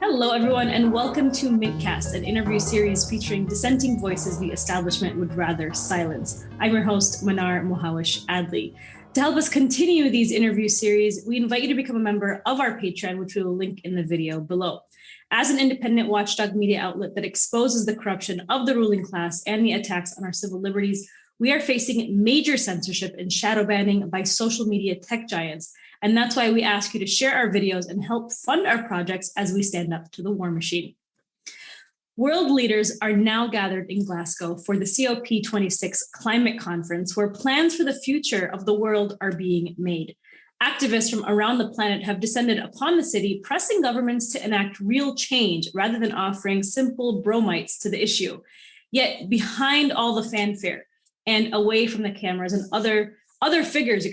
Hello, everyone, and welcome to Midcast, an interview series featuring dissenting voices the establishment would rather silence. I'm your host, Manar Mohawish Adli. To help us continue these interview series, we invite you to become a member of our Patreon, which we will link in the video below. As an independent watchdog media outlet that exposes the corruption of the ruling class and the attacks on our civil liberties, we are facing major censorship and shadow banning by social media tech giants. And that's why we ask you to share our videos and help fund our projects as we stand up to the war machine. World leaders are now gathered in Glasgow for the COP26 climate conference, where plans for the future of the world are being made. Activists from around the planet have descended upon the city, pressing governments to enact real change rather than offering simple bromites to the issue. Yet behind all the fanfare and away from the cameras and other figures,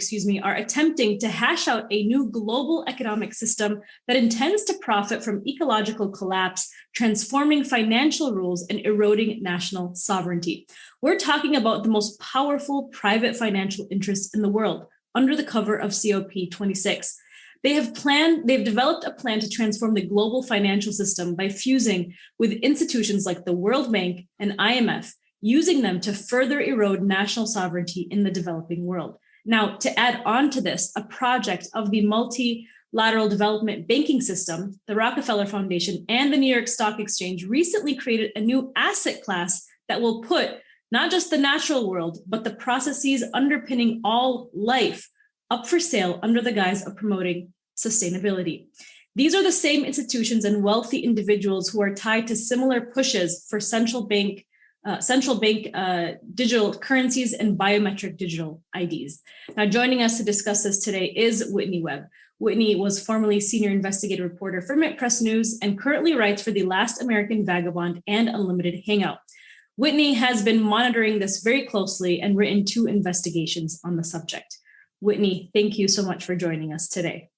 are attempting to hash out a new global economic system that intends to profit from ecological collapse, transforming financial rules and eroding national sovereignty. We're talking about the most powerful private financial interests in the world under the cover of COP26. They've developed a plan to transform the global financial system by fusing with institutions like the World Bank and IMF, using them to further erode national sovereignty in the developing world. Now, to add on to this, a project of the multilateral development banking system, the Rockefeller Foundation, and the New York Stock Exchange recently created a new asset class that will put not just the natural world, but the processes underpinning all life up for sale under the guise of promoting sustainability. These are the same institutions and wealthy individuals who are tied to similar pushes for central bank digital currencies and biometric digital IDs. Now, joining us to discuss this today is Whitney Webb. Whitney was formerly senior investigative reporter for Mint Press News and currently writes for The Last American Vagabond and Unlimited Hangout. Whitney has been monitoring this very closely and written 2 investigations on the subject. Whitney, thank you so much for joining us today.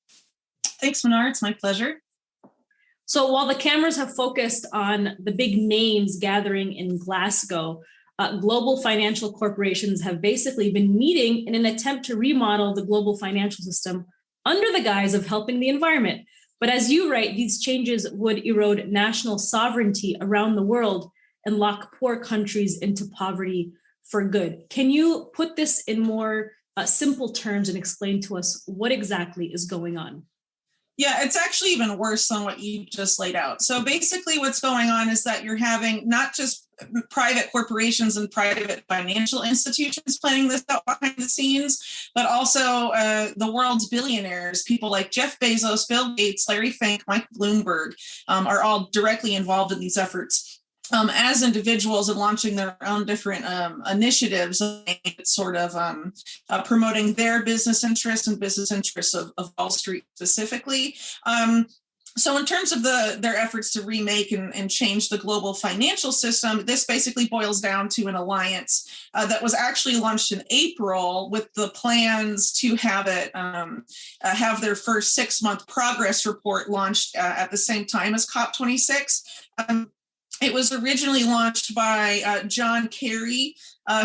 Thanks, Manar. It's my pleasure. So while the cameras have focused on the big names gathering in Glasgow, global financial corporations have basically been meeting in an attempt to remodel the global financial system under the guise of helping the environment. But as you write, these changes would erode national sovereignty around the world and lock poor countries into poverty for good. Can you put this in more simple terms and explain to us what exactly is going on? Yeah, it's actually even worse than what you just laid out. So basically what's going on is that you're having not just private corporations and private financial institutions planning this out behind the scenes, but also the world's billionaires, people like Jeff Bezos, Bill Gates, Larry Fink, Mike Bloomberg, are all directly involved in these efforts. As individuals and launching their own different initiatives, sort of promoting their business interests and business interests of Wall Street specifically. So in terms of their efforts to remake and change the global financial system, this basically boils down to an alliance that was actually launched in April with the plans to have it have their first 6-month progress report launched at the same time as COP26. It was originally launched by John Kerry,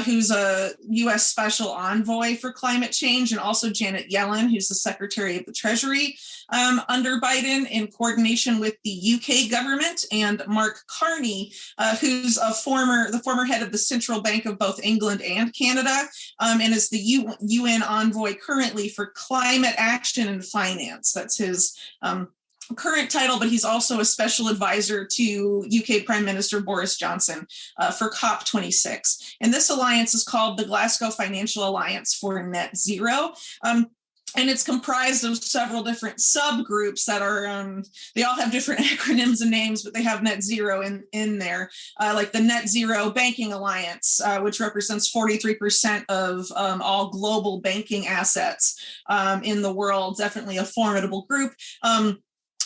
who's a U.S. special envoy for climate change, and also Janet Yellen, who's the Secretary of the Treasury under Biden, in coordination with the UK government, and Mark Carney, who's the former head of the Central Bank of both England and Canada, and is the UN envoy currently for climate action and finance. That's his current title, but he's also a special advisor to UK Prime Minister Boris Johnson for COP26. And this alliance is called the Glasgow Financial Alliance for Net Zero. And it's comprised of several different subgroups that are, they all have different acronyms and names, but they have net zero in there, like the Net Zero Banking Alliance, which represents 43% of all global banking assets in the world. Definitely a formidable group.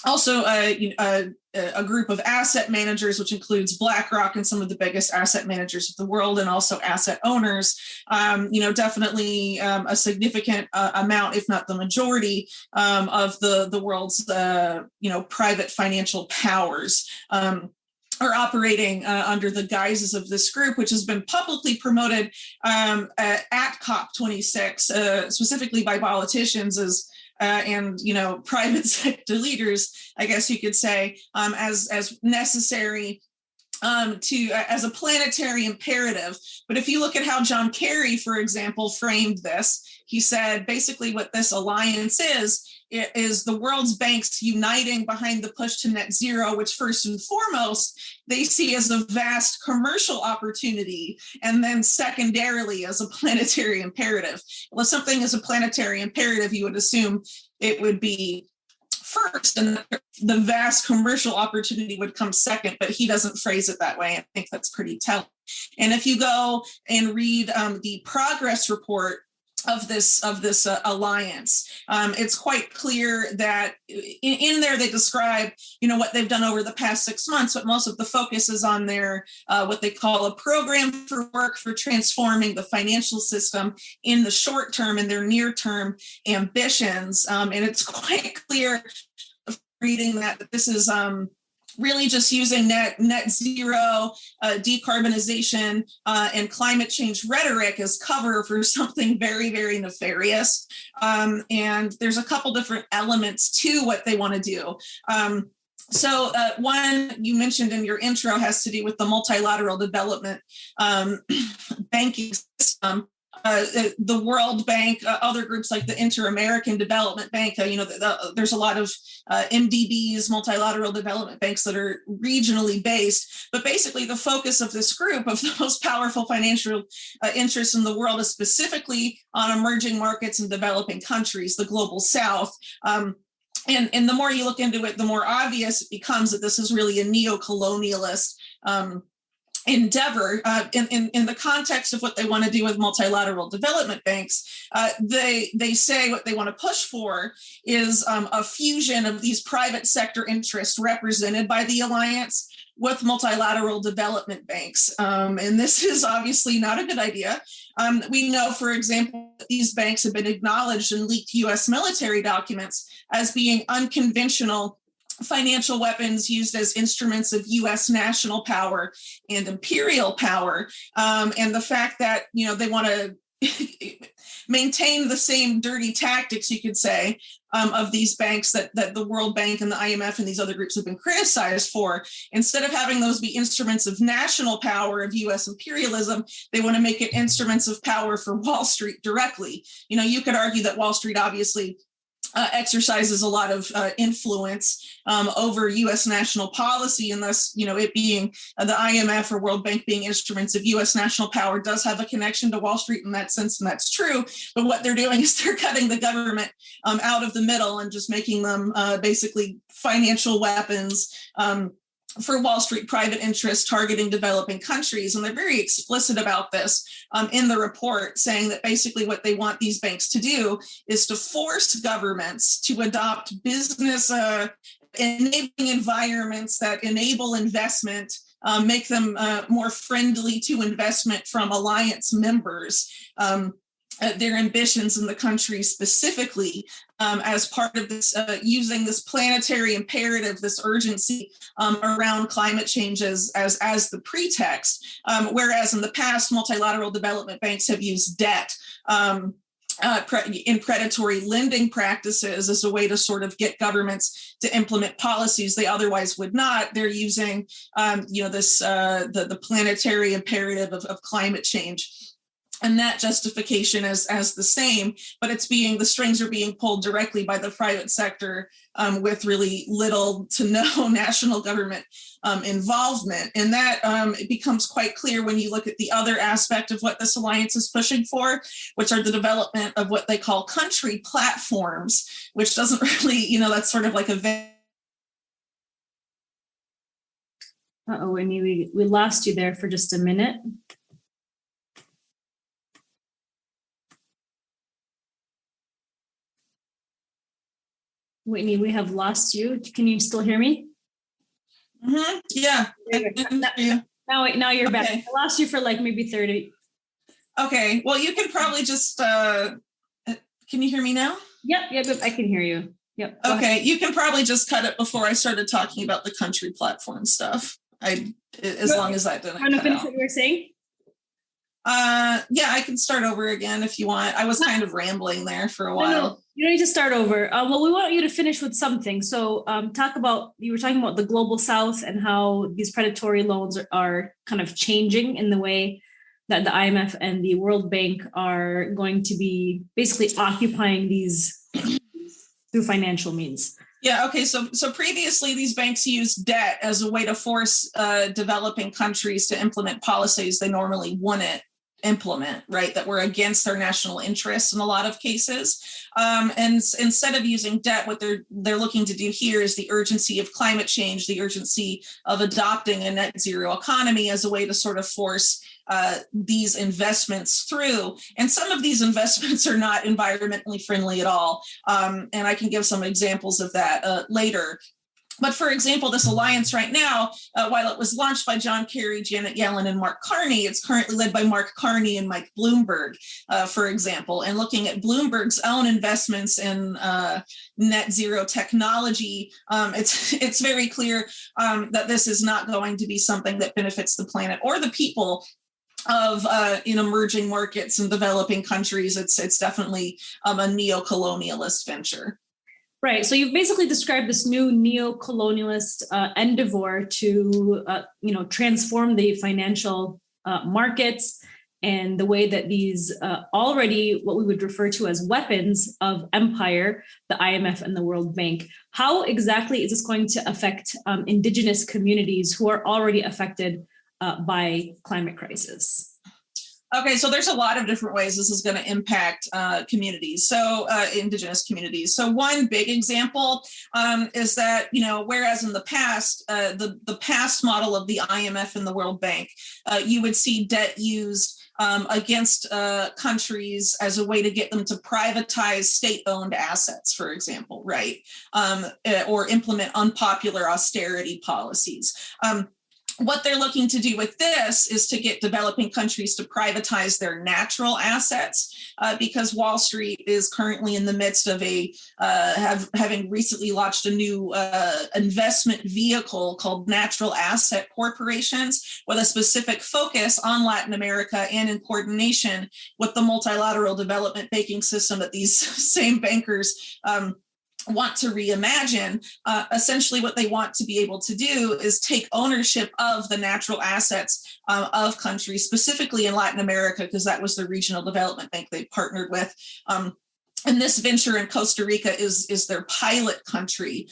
Also, a group of asset managers, which includes BlackRock and some of the biggest asset managers of the world, and also asset owners. Definitely a significant amount, if not the majority, of the world's private financial powers. are operating under the guises of this group, which has been publicly promoted at COP26, specifically by politicians and private sector leaders, I guess you could say, as necessary as a planetary imperative. But if you look at how John Kerry, for example, framed this, he said basically what this alliance is the world's banks uniting behind the push to net zero, which first and foremost they see as a vast commercial opportunity, and then secondarily as a planetary imperative. Well, if something is a planetary imperative, you would assume it would be first, and the vast commercial opportunity would come second, but he doesn't phrase it that way. I think that's pretty telling. And if you go and read the progress report of this alliance, it's quite clear that in there they describe what they've done over the past 6 months, but most of the focus is on their what they call a program for work for transforming the financial system in the short term and their near term ambitions. And it's quite clear reading that this is really just using net zero, decarbonization, and climate change rhetoric as cover for something very, very nefarious. And there's a couple different elements to what they want to do. So one you mentioned in your intro has to do with the multilateral development banking system. The World Bank, other groups like the Inter-American Development Bank, there's a lot of MDBs, multilateral development banks that are regionally based. But basically the focus of this group of the most powerful financial interests in the world is specifically on emerging markets and developing countries, the global South. And the more you look into it, the more obvious it becomes that this is really a neo-colonialist endeavor in the context of what they want to do with multilateral development banks. They say what they want to push for is a fusion of these private sector interests represented by the alliance with multilateral development banks. And this is obviously not a good idea. We know, for example, that these banks have been acknowledged in leaked US military documents as being unconventional financial weapons used as instruments of US national power and imperial power. And the fact that, they want to maintain the same dirty tactics, you could say, of these banks that the World Bank and the IMF and these other groups have been criticized for. Instead of having those be instruments of national power of US imperialism, they want to make it instruments of power for Wall Street directly. You could argue that Wall Street obviously exercises a lot of influence over U.S. national policy, and thus, it being the IMF or World Bank being instruments of U.S. national power does have a connection to Wall Street in that sense, and that's true. But what they're doing is they're cutting the government out of the middle and just making them basically financial weapons for Wall Street private interests targeting developing countries. And they're very explicit about this in the report, saying that basically what they want these banks to do is to force governments to adopt business enabling environments that enable investment, make them more friendly to investment from alliance members. Their ambitions in the country specifically as part of this, using this planetary imperative, this urgency around climate change as the pretext, whereas in the past, multilateral development banks have used debt in predatory lending practices as a way to sort of get governments to implement policies they otherwise would not. They're using, this the planetary imperative of climate change. And that justification as the same, but the strings are being pulled directly by the private sector with really little to no national government involvement. And that it becomes quite clear when you look at the other aspect of what this alliance is pushing for, which are the development of what they call country platforms, which doesn't really, that's sort of like a Whitney, we lost you there for just a minute. Whitney, we have lost you. Can you still hear me? Mm-hmm. Yeah. Now you're back. I lost you for like maybe 30. Okay. Well, you can probably just, can you hear me now? Yep. I can hear you. Yep. Okay. You can probably just cut it before I started talking about the country platform stuff. As long as that didn't want to cut finish out. what you were saying? Yeah, I can start over again if you want. I was kind of rambling there for a while. No, you don't need to start over. Well, we want you to finish with something. So you were talking about the global south and how these predatory loans are kind of changing in the way that the IMF and the World Bank are going to be basically occupying these through financial means. Yeah, okay. So previously, these banks used debt as a way to force developing countries to implement policies they normally wouldn't implement, right, that were against their national interests in a lot of cases. And instead of using debt, what they're looking to do here is the urgency of climate change, the urgency of adopting a net zero economy as a way to sort of force these investments through. And some of these investments are not environmentally friendly at all. And I can give some examples of that later. But for example, this alliance right now, while it was launched by John Kerry, Janet Yellen, and Mark Carney, it's currently led by Mark Carney and Mike Bloomberg, for example. And looking at Bloomberg's own investments in net zero technology, it's very clear that this is not going to be something that benefits the planet or the people of in emerging markets and developing countries. It's definitely a neo-colonialist venture. Right. So you've basically described this new neo-colonialist endeavor to, transform the financial markets and the way that these already what we would refer to as weapons of empire, the IMF and the World Bank. How exactly is this going to affect indigenous communities who are already affected by climate crisis? Okay, so there's a lot of different ways this is going to impact communities, so indigenous communities. So one big example is that, whereas in the past, the past model of the IMF and the World Bank, you would see debt used against countries as a way to get them to privatize state-owned assets, for example, right? Or implement unpopular austerity policies. What they're looking to do with this is to get developing countries to privatize their natural assets, because Wall Street is currently in the midst of having recently launched a new investment vehicle called natural asset corporations with a specific focus on Latin America and in coordination with the multilateral development banking system that these same bankers want to reimagine. Essentially what they want to be able to do is take ownership of the natural assets of countries, specifically in Latin America, because that was the regional development bank they partnered with. And this venture in Costa Rica is their pilot country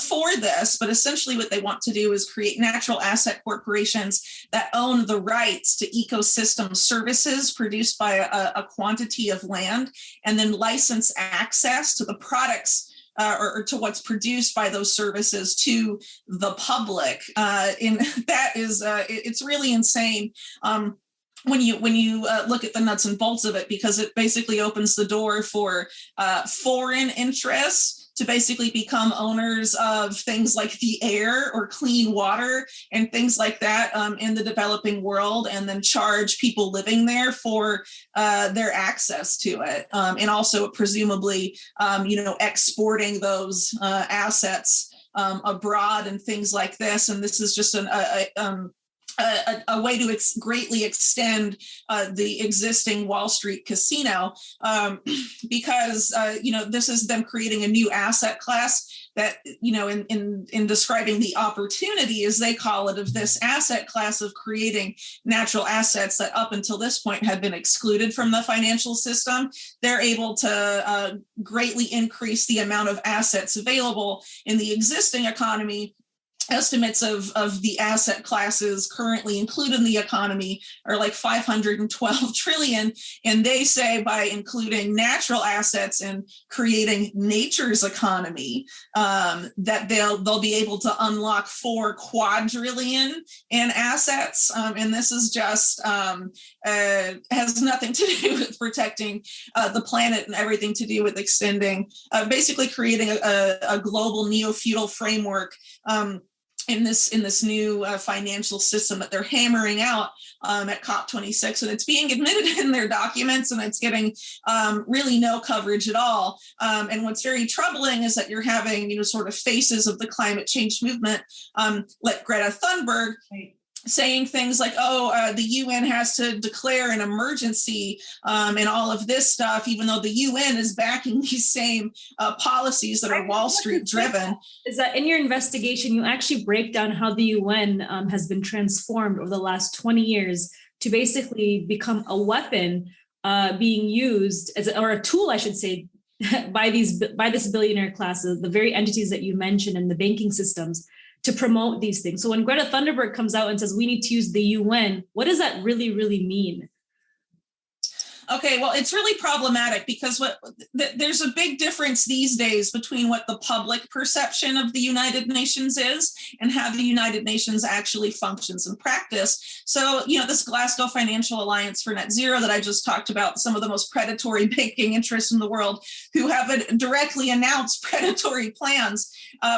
for this. But essentially what they want to do is create natural asset corporations that own the rights to ecosystem services produced by a quantity of land, and then license access to the products or to what's produced by those services to the public. And that is, it's really insane. When you look at the nuts and bolts of it, because it basically opens the door for foreign interests to basically become owners of things like the air or clean water and things like that in the developing world, and then charge people living there for their access to it, and also presumably exporting those assets abroad and things like this. And this is just a way to greatly extend the existing Wall Street casino, because this is them creating a new asset class that, in describing the opportunity, as they call it, of this asset class of creating natural assets that up until this point had been excluded from the financial system. They're able to greatly increase the amount of assets available in the existing economy. Estimates of the asset classes currently included in the economy are like 512 trillion. And they say by including natural assets and creating nature's economy, that they'll be able to unlock 4 quadrillion in assets. And this is just has nothing to do with protecting the planet and everything to do with extending, basically creating a global neo-feudal framework in this new financial system that they're hammering out at COP26, and it's being admitted in their documents, and it's getting really no coverage at all. And what's very troubling is that you're having, sort of faces of the climate change movement, like Greta Thunberg, right, saying things like, the UN has to declare an emergency and all of this stuff, even though the UN is backing these same policies that are Wall Street driven. Is that in your investigation, you actually break down how the UN has been transformed over the last 20 years to basically become a weapon being used or a tool, I should say, by this billionaire class, the very entities that you mentioned in the banking systems, to promote these things. So when Greta Thunberg comes out and says we need to use the UN, what does that really, really mean? Okay, well, it's really problematic because there's a big difference these days between what the public perception of the United Nations is and how the United Nations actually functions in practice. So, this Glasgow Financial Alliance for Net Zero that I just talked about, some of the most predatory banking interests in the world who have directly announced predatory plans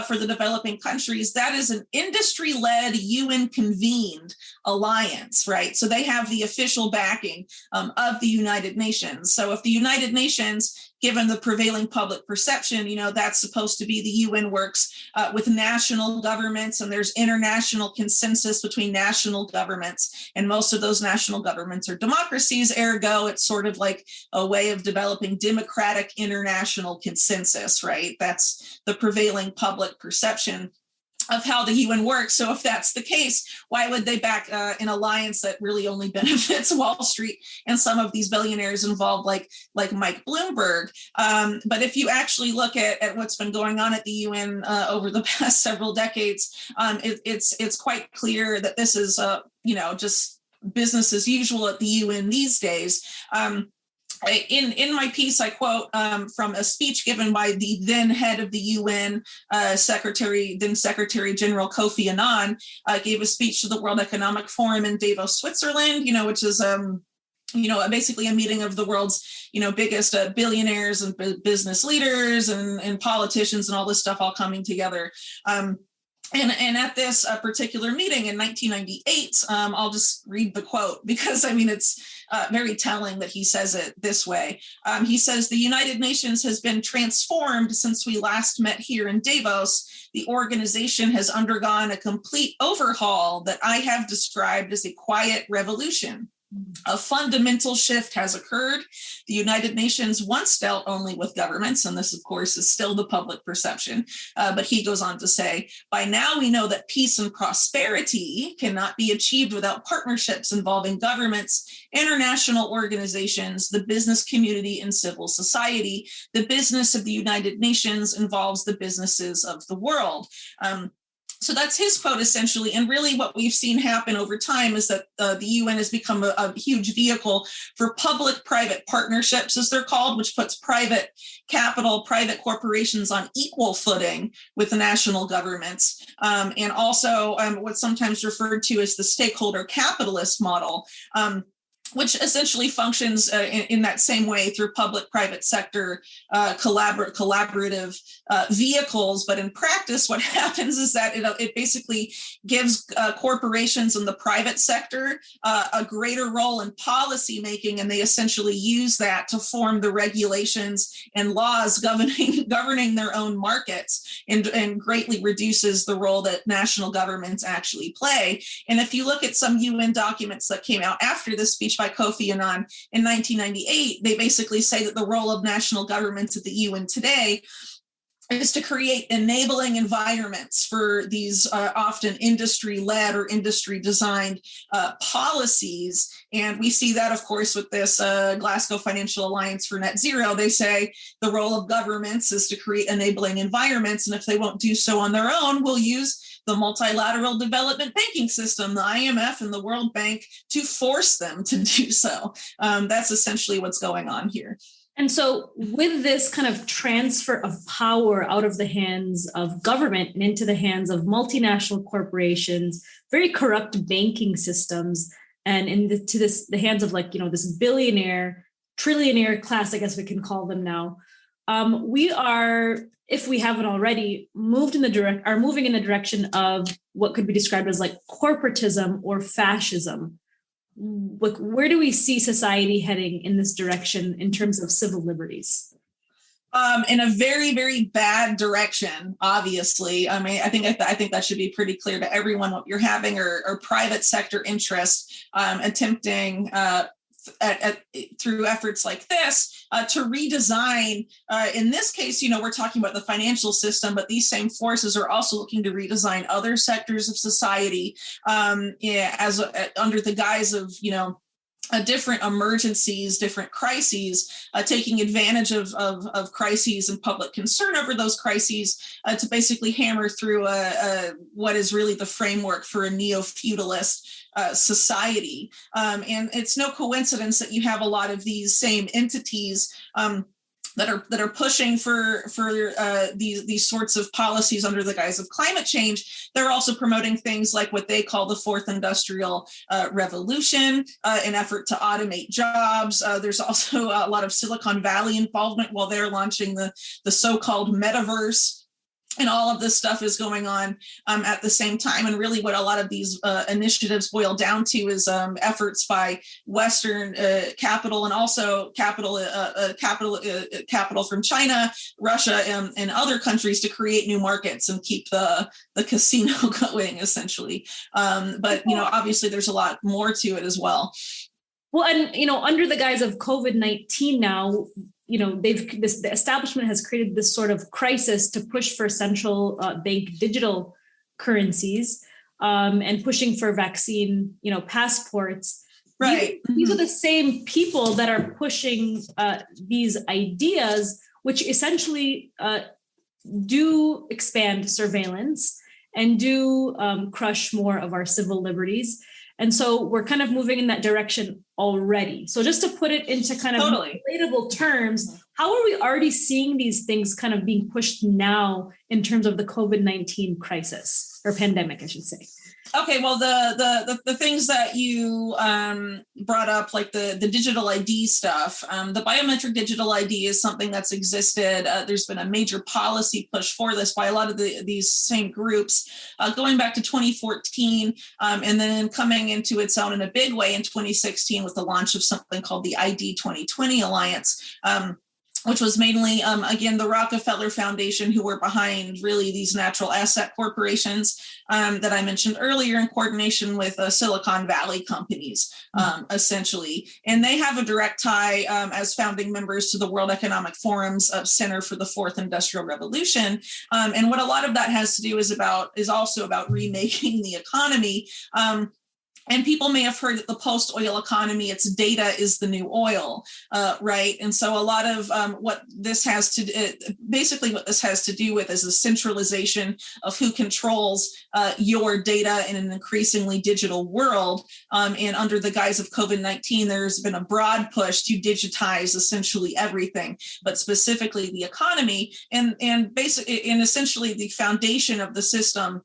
for the developing countries, that is an industry-led, UN-convened alliance, right? So they have the official backing of the United Nations. So if the United Nations, given the prevailing public perception, that's supposed to be the UN works with national governments, and there's international consensus between national governments, and most of those national governments are democracies, ergo it's sort of like a way of developing democratic international consensus, right? That's the prevailing public perception of how the UN works. So if that's the case, why would they back an alliance that really only benefits Wall Street and some of these billionaires involved, like Mike Bloomberg? But if you actually look at what's been going on at the UN over the past several decades, it's quite clear that this is just business as usual at the UN these days. In my piece, I quote from a speech given by the then head of the UN, then Secretary General Kofi Annan, gave a speech to the World Economic Forum in Davos, Switzerland, which is basically a meeting of the world's, biggest billionaires and business leaders and politicians and all this stuff all coming together. And at this particular meeting in 1998, I'll just read the quote because, it's very telling that he says it this way. He says, "The United Nations has been transformed since we last met here in Davos. The organization has undergone a complete overhaul that I have described as a quiet revolution. A fundamental shift has occurred. The United Nations once dealt only with governments, and this, of course, is still the public perception. But he goes on to say, by now we know that peace and prosperity cannot be achieved without partnerships involving governments, international organizations, the business community, and civil society. The business of the United Nations involves the businesses of the world." So that's his quote, essentially. And really what we've seen happen over time is that the UN has become a huge vehicle for public-private partnerships, as they're called, which puts private capital, private corporations on equal footing with the national governments. And also what's sometimes referred to as the stakeholder capitalist model, which essentially functions in that same way through public-private sector collaborative vehicles. But in practice, what happens is that it basically gives corporations in the private sector a greater role in policy making, and they essentially use that to form the regulations and laws governing their own markets, and greatly reduces the role that national governments actually play. And if you look at some UN documents that came out after this speech by Kofi Annan in 1998, they basically say that the role of national governments at the UN today is to create enabling environments for these often industry-led or industry-designed policies. And we see that, of course, with this Glasgow Financial Alliance for Net Zero. They say the role of governments is to create enabling environments, and if they won't do so on their own, we'll use the multilateral development banking system, the IMF and the World Bank, to force them to do so. That's essentially what's going on here. And so with this kind of transfer of power out of the hands of government and into the hands of multinational corporations, very corrupt banking systems, and the hands of this billionaire, trillionaire class, I guess we can call them now, we are, if we haven't already, moving in the direction of what could be described as like corporatism or fascism. Like, where do we see society heading in this direction in terms of civil liberties? In a very, very bad direction, obviously. I mean, I think that should be pretty clear to everyone. What you're having are private sector interests attempting through efforts like this to redesign. In this case, we're talking about the financial system, but these same forces are also looking to redesign other sectors of society under the guise of, different emergencies, different crises, taking advantage of crises and public concern over those crises to basically hammer through what is really the framework for a neo-feudalist society. And it's no coincidence that you have a lot of these same entities that are pushing for these sorts of policies under the guise of climate change. They're also promoting things like what they call the fourth industrial revolution, an effort to automate jobs. There's also a lot of Silicon Valley involvement while they're launching the so-called metaverse. And all of this stuff is going on at the same time. And really what a lot of these initiatives boil down to is efforts by Western capital and also capital from China, Russia, and other countries to create new markets and keep the casino going, essentially. But, obviously there's a lot more to it as well. Well, and, under the guise of COVID-19 now, the establishment has created this sort of crisis to push for central bank digital currencies and pushing for vaccine, passports. Right. These are the same people that are pushing these ideas, which essentially do expand surveillance and do crush more of our civil liberties. And so we're kind of moving in that direction already. So just to put it into kind of relatable terms, how are we already seeing these things kind of being pushed now in terms of the COVID-19 crisis or pandemic, I should say? Okay, well, the things that you brought up, like the digital ID stuff, the biometric digital ID is something that's existed. There's been a major policy push for this by a lot of these same groups going back to 2014, and then coming into its own in a big way in 2016 with the launch of something called the ID 2020 Alliance. Which was mainly, again, the Rockefeller Foundation, who were behind really these natural asset corporations that I mentioned earlier in coordination with Silicon Valley companies, essentially. And they have a direct tie as founding members to the World Economic Forum's Center for the Fourth Industrial Revolution. And what a lot of that has to do is also about remaking the economy. And people may have heard that the post-oil economy, its data is the new oil, right? And so a lot of what this has to do with is a centralization of who controls your data in an increasingly digital world. And under the guise of COVID-19, there's been a broad push to digitize essentially everything, but specifically the economy and essentially the foundation of the system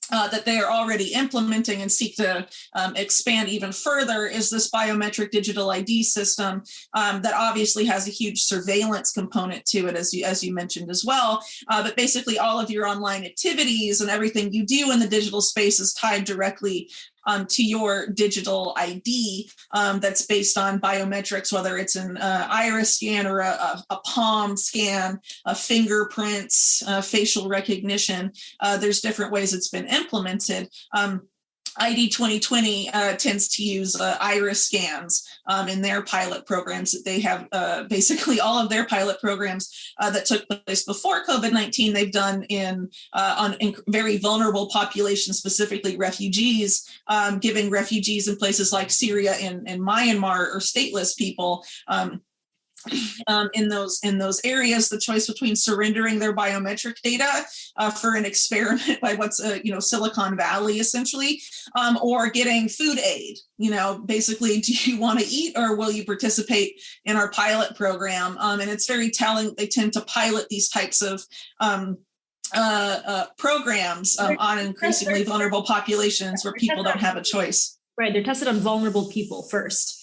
that they are already implementing and seek to expand even further is this biometric digital ID system that obviously has a huge surveillance component to it, as you mentioned as well. But basically all of your online activities and everything you do in the digital space is tied directly to your digital ID that's based on biometrics, whether it's an iris scan or a palm scan, fingerprints, facial recognition. There's different ways it's been implemented. ID 2020 tends to use iris scans in their pilot programs that they have. Basically, all of their pilot programs that took place before COVID-19, they've done in very vulnerable populations, specifically refugees, giving refugees in places like Syria and Myanmar or stateless people. In those areas, the choice between surrendering their biometric data for an experiment by what's Silicon Valley essentially, or getting food aid. Basically, do you want to eat or will you participate in our pilot program? And it's very telling. They tend to pilot these types of programs on increasingly vulnerable populations where people don't have a choice. Right, they're tested on vulnerable people first.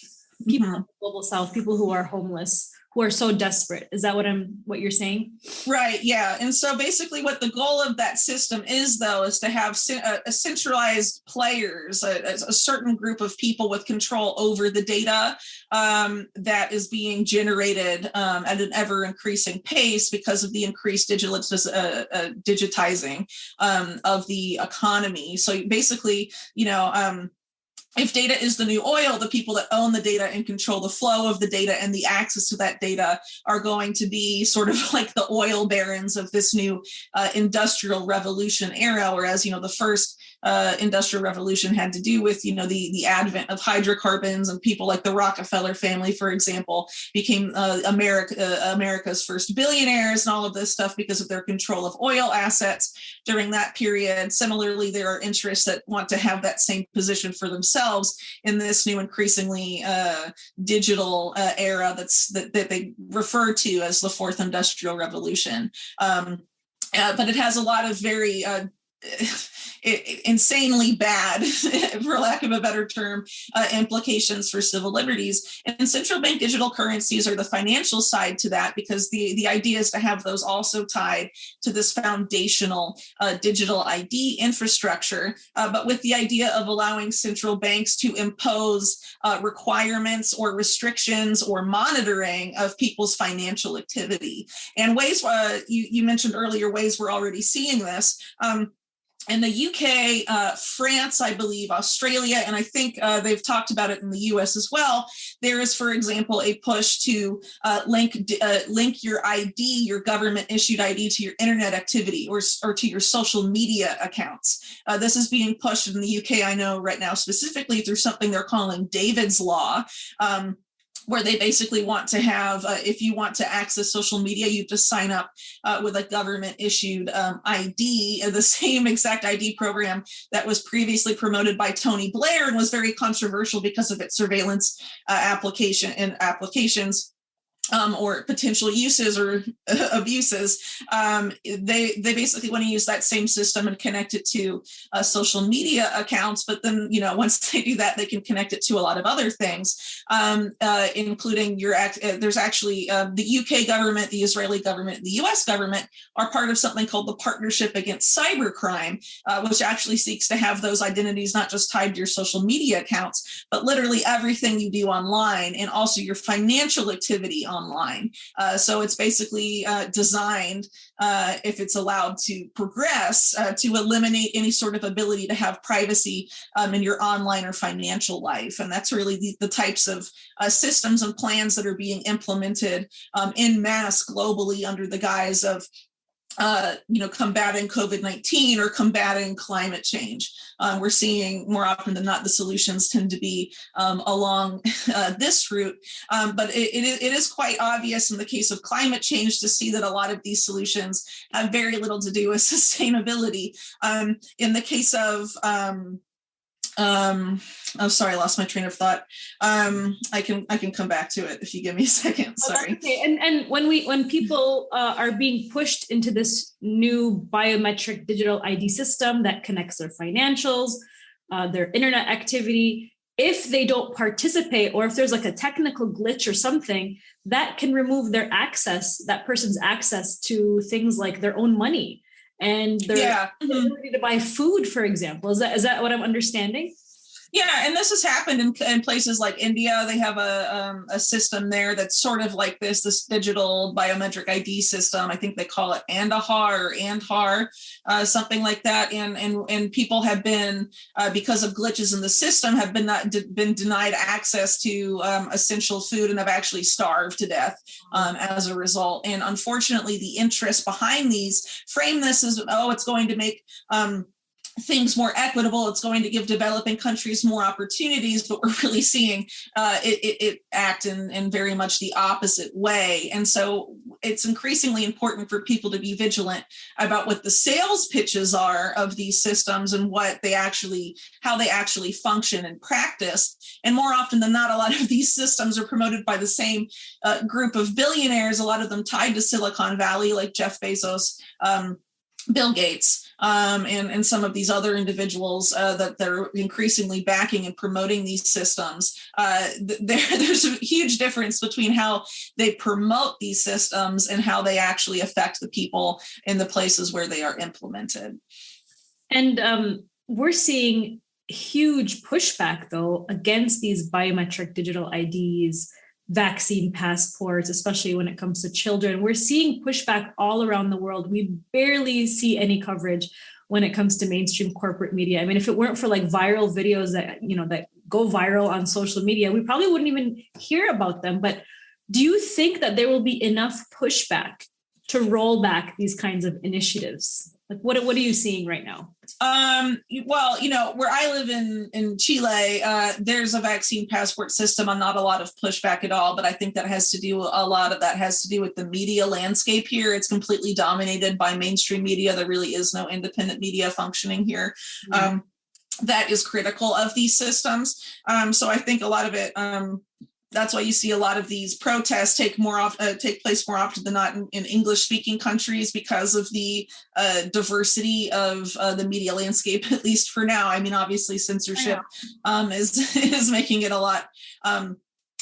People in the global south, people who are homeless, who are so desperate. Is that what you're saying? Right. Yeah. And so basically what the goal of that system is, though, is to have a centralized players, a certain group of people with control over the data that is being generated at an ever increasing pace because of the increased digitizing of the economy. So basically, if data is the new oil, the people that own the data and control the flow of the data and the access to that data are going to be sort of like the oil barons of this new industrial revolution era. Whereas, the first industrial revolution had to do with, the advent of hydrocarbons, and people like the Rockefeller family, for example, became America's first billionaires and all of this stuff because of their control of oil assets during that period. Similarly, there are interests that want to have that same position for themselves in this new increasingly digital era that they refer to as the fourth industrial revolution. But it has a lot of very insanely bad, for lack of a better term, implications for civil liberties. And central bank digital currencies are the financial side to that, because the idea is to have those also tied to this foundational digital ID infrastructure, but with the idea of allowing central banks to impose requirements or restrictions or monitoring of people's financial activity. And ways, you mentioned earlier, ways we're already seeing this. In the UK, France, I believe, Australia, and I think they've talked about it in the US as well. There is, for example, a push to link your ID, your government-issued ID, to your internet activity or to your social media accounts. This is being pushed in the UK, I know right now, specifically through something they're calling David's Law, where they basically want to have, if you want to access social media, you just sign up with a government-issued ID, the same exact ID program that was previously promoted by Tony Blair and was very controversial because of its surveillance applications. Or potential uses or abuses. They basically want to use that same system and connect it to social media accounts. But then, once they do that, they can connect it to a lot of other things, including there's actually the UK government, the Israeli government, the US government are part of something called the Partnership Against Cybercrime, which actually seeks to have those identities not just tied to your social media accounts, but literally everything you do online, and also your financial activity online. So it's basically designed, if it's allowed to progress, to eliminate any sort of ability to have privacy in your online or financial life. And that's really the types of systems and plans that are being implemented en masse globally under the guise of combating COVID-19 or combating climate change. We're seeing more often than not the solutions tend to be along this route. But it is quite obvious in the case of climate change to see that a lot of these solutions have very little to do with sustainability. In the case of oh, sorry, I lost my train of thought. I can come back to it if you give me a second. Sorry. Okay. And when people are being pushed into this new biometric digital ID system that connects their financials, their internet activity, if they don't participate, or if there's like a technical glitch or something, that can remove that person's access to things like their own money and their ability to buy food, for example. Is that what I'm understanding? Yeah, and this has happened in places like India. They have a system there that's sort of like this digital biometric ID system. I think they call it Andahar or Andhar, something like that. And people have been, because of glitches in the system, have been denied access to essential food and have actually starved to death as a result. And unfortunately, the interest behind these frame this as, it's going to make things more equitable. It's going to give developing countries more opportunities, but we're really seeing it act in very much the opposite way. And so it's increasingly important for people to be vigilant about what the sales pitches are of these systems and how they actually function in practice. And more often than not, a lot of these systems are promoted by the same group of billionaires, a lot of them tied to Silicon Valley, like Jeff Bezos, Bill Gates and some of these other individuals that they're increasingly backing and promoting these systems. There's a huge difference between how they promote these systems and how they actually affect the people in the places where they are implemented. And we're seeing huge pushback, though, against these biometric digital IDs, vaccine passports, especially when it comes to children. We're seeing pushback all around the world. We barely see any coverage when it comes to mainstream corporate media. I mean, if it weren't for like viral videos that, that go viral on social media, we probably wouldn't even hear about them. But do you think that there will be enough pushback to roll back these kinds of initiatives? Like, what are you seeing right now? Well, where I live in Chile, there's a vaccine passport system and not a lot of pushback at all. But I think a lot of that has to do with the media landscape here. It's completely dominated by mainstream media. There really is no independent media functioning here. Mm-hmm. That is critical of these systems. So I think a lot of it, that's why you see a lot of these protests take place more often than not in English-speaking countries, because of the diversity of the media landscape, at least for now. I mean, obviously, censorship is making it a lot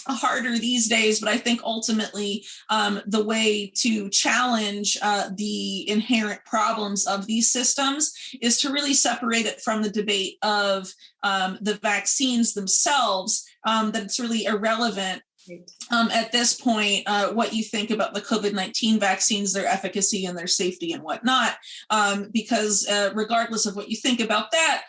harder these days, but I think ultimately the way to challenge the inherent problems of these systems is to really separate it from the debate of the vaccines themselves, that it's really irrelevant at this point what you think about the COVID-19 vaccines, their efficacy and their safety and whatnot, because regardless of what you think about that,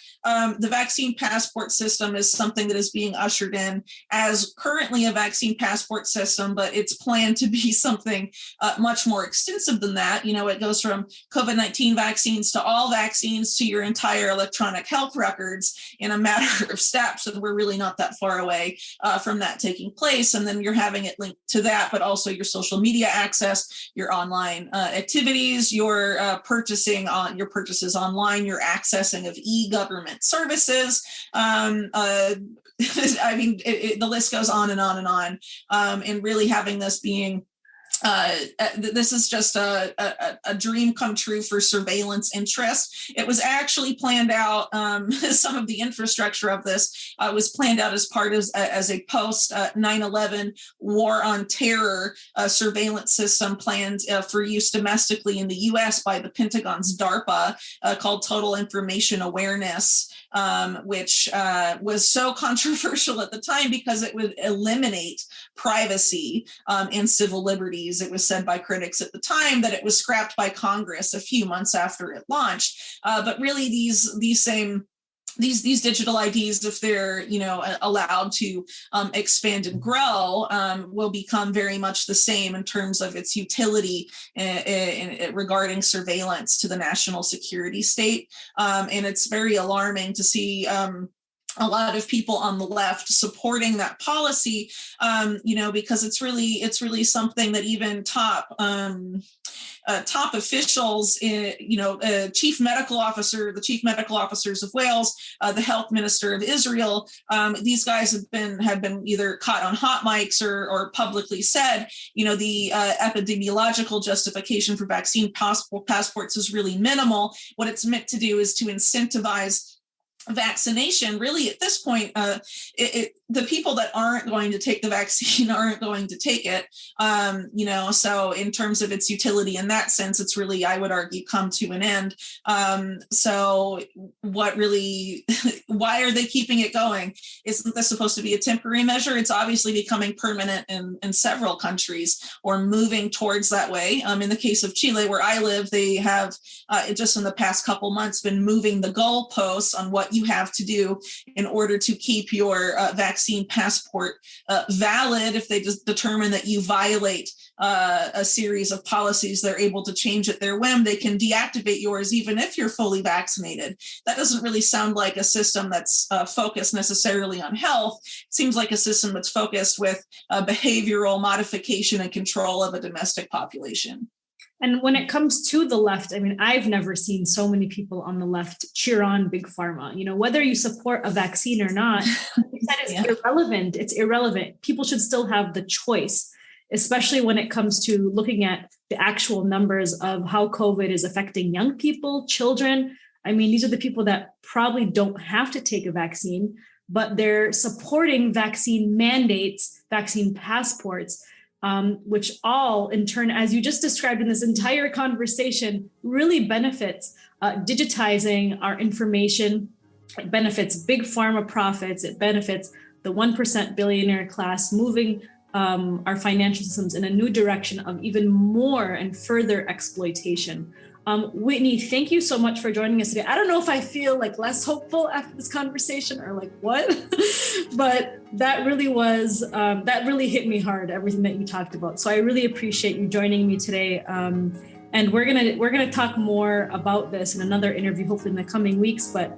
the vaccine passport system is something that is being ushered in as currently a vaccine passport system, but it's planned to be something much more extensive than that. It goes from COVID-19 vaccines to all vaccines to your entire electronic health records in a matter of steps. And we're really not that far away from that taking place. And then you're having it linked to that, but also your social media access, your online activities, your purchases online, your accessing of e-government services. I mean, the list goes on and on and on. And really having this being this is just a dream come true for surveillance interests. It was actually planned out. Some of the infrastructure of this was planned out as part of as a post 9/11 war on terror surveillance system planned for use domestically in the U.S. by the Pentagon's DARPA, called Total Information Awareness, which was so controversial at the time because it would eliminate privacy and civil liberties. It was said by critics at the time that it was scrapped by Congress a few months after it launched. But really, these digital IDs, if they're allowed to expand and grow, will become very much the same in terms of its utility regarding surveillance to the national security state. And it's very alarming to see a lot of people on the left supporting that policy, because it's really something that even top officials, the chief medical officers of Wales, the health minister of Israel, these guys have been either caught on hot mics or publicly said, the epidemiological justification for vaccine passports is really minimal. What it's meant to do is to incentivize vaccination. Really, at this point, the people that aren't going to take the vaccine aren't going to take it. So in terms of its utility in that sense, it's really, I would argue, come to an end. So why are they keeping it going? Isn't this supposed to be a temporary measure? It's obviously becoming permanent in several countries, or moving towards that way. In the case of Chile, where I live, they have just in the past couple months been moving the goalposts on what you have to do in order to keep your vaccine passport valid. If they just determine that you violate a series of policies, they're able to change at their whim. They can deactivate yours even if you're fully vaccinated. That doesn't really sound like a system that's focused necessarily on health. It seems like a system that's focused with behavioral modification and control of a domestic population. And when it comes to the left, I mean, I've never seen so many people on the left cheer on Big Pharma. Whether you support a vaccine or not, that is irrelevant. It's irrelevant. People should still have the choice, especially when it comes to looking at the actual numbers of how COVID is affecting young people, children. I mean, these are the people that probably don't have to take a vaccine, but they're supporting vaccine mandates, vaccine passports, which all in turn, as you just described in this entire conversation, really benefits digitizing our information. It benefits big pharma profits. It benefits the 1% billionaire class, moving our financial systems in a new direction of even more and further exploitation. Whitney, thank you so much for joining us today. I don't know if I feel like less hopeful after this conversation or like what, but that really hit me hard, everything that you talked about. So I really appreciate you joining me today. And we're gonna talk more about this in another interview, hopefully in the coming weeks. But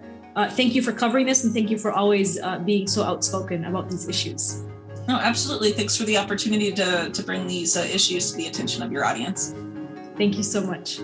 thank you for covering this, and thank you for always being so outspoken about these issues. No, absolutely. Thanks for the opportunity to bring these issues to the attention of your audience. Thank you so much.